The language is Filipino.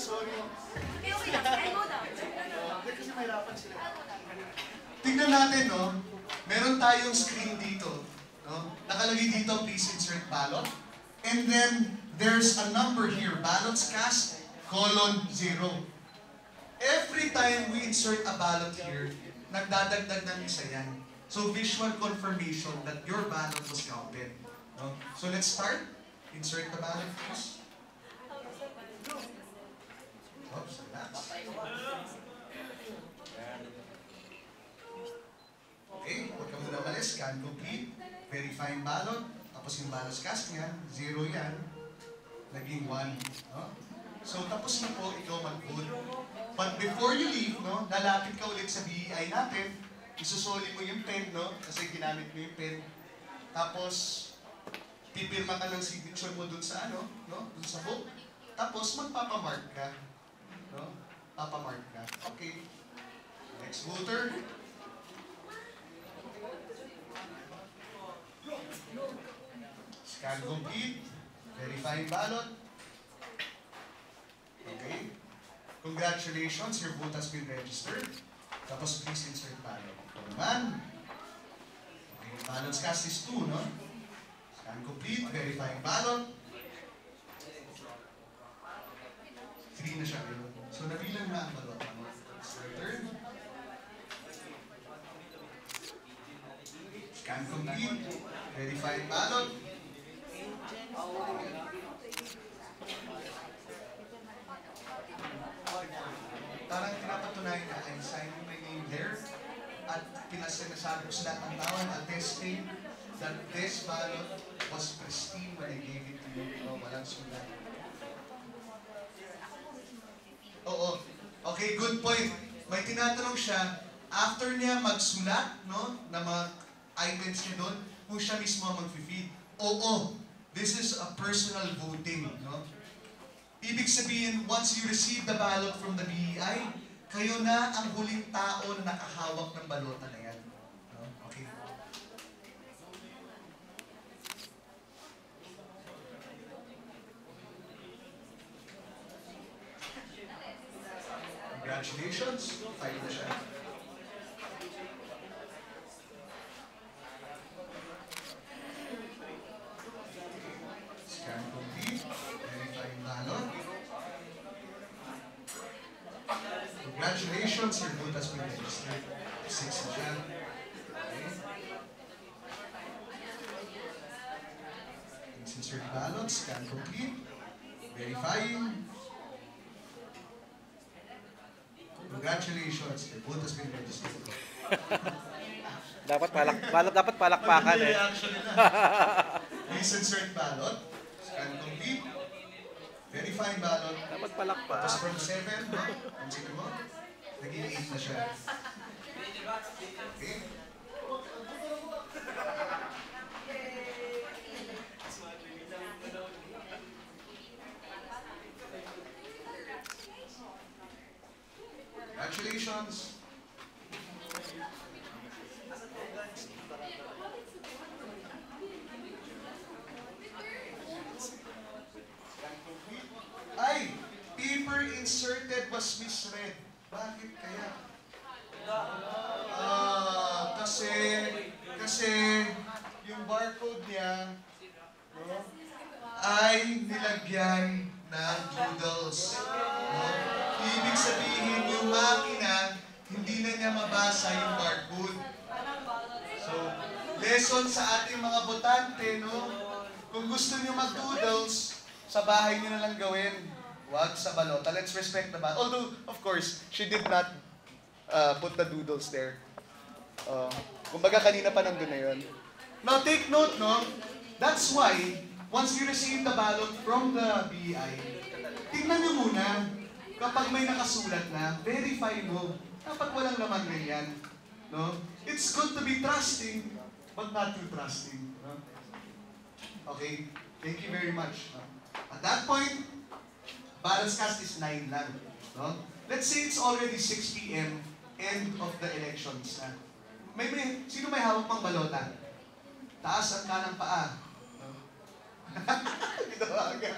sorry. Okay lang. I'll go down. Kasi mahirapan sila. Tignan natin, no? Meron tayong screen dito. No? Nakalagay dito, please insert ballot. And then, there's a number here, ballots cast, :0. Every time we insert a ballot here, nagdadagdag ng isa yan. So, visual confirmation that your ballot was counted. No? So, let's start. Insert the ballot, please. Oops, relax. Okay, huwag ka muna malis. Scan complete. Verifying ballot. Tapos yung ballot cast niya, 0 yan. Naging 1. No? So, tapos na po ikaw mag-vote. But before you leave, no, lalapit ka ulit sa BEI natin. Isusoli mo yung pen, no? Kasi ginamit mo yung pen. Tapos, pipirma ka ng signature mo dun sa ano, no? Dun sa book. Tapos, magpapamark ka. No? Papamark ka. Okay. Next voter. Scan complete. Verifying ballot. Okay. Congratulations, your vote has been registered. Tapos please insert ballot. Ito naman. Okay, ballots cast is 2, no? Scan complete. Verifying ballot. 3 na siya. So nabilang na ang ballot. Third. Scan complete. Verifying ballot. Parang pinapatunayan na I'm signing my name there at pinasinasabi ko sa lahat ng tao and attesting that this ballot was pristine when I gave it to you. No, walang sulat. Oo. Okay, good point. May tinatanong siya, after niya magsulat, no, na mga items niya doon, kung siya mismo mag-feed. Oo. This is a personal voting, no? Ibig sabihin, once you receive the ballot from the BEI, kayo na ang huling tao na nakahawak ng balota na yan. No? Okay. Congratulations. File na siya. Scan complete. Verifying ballot. Congratulations, your vote has been registered. 6 na siya. Okay. Please insert ballot. Scan complete. Verifying. Congratulations, your vote has been registered. dapat palakpakan eh. Please insert ballot. Scan complete. Verifying ballot. Dapat palakpak. Tapos from 7, no? Ang sino mo? Naging 8 na siya. Okay. Congratulations. Ay, paper inserted was misread. Bakit kaya? Kasi yung barcode niya, no, ay nilagyan ng doodles. No? Ibig sabihin, yung makina, hindi na niya mabasa yung barcode. So, lesson sa ating mga botante, no? Kung gusto niyo mag-doodles, sa bahay niyo na lang gawin. Huwag sa balota. Let's respect the balota. Although, of course, she did not put the doodles there. Kumbaga kanina pa nandun na yun. Now, take note, no? That's why, once you receive the ballot from the BEI, tingnan niyo muna, kapag may nakasulat na, verify mo. Dapat walang laman rin yan. No? It's good to be trusting, but not too trusting. No? Okay? Thank you very much. No? At that point, balance cast is 9 lang. No? Let's say it's already 6 p.m., end of the elections na. Sino may hawak pang balota? Taas ang kanang paa. No? Ginawa ka.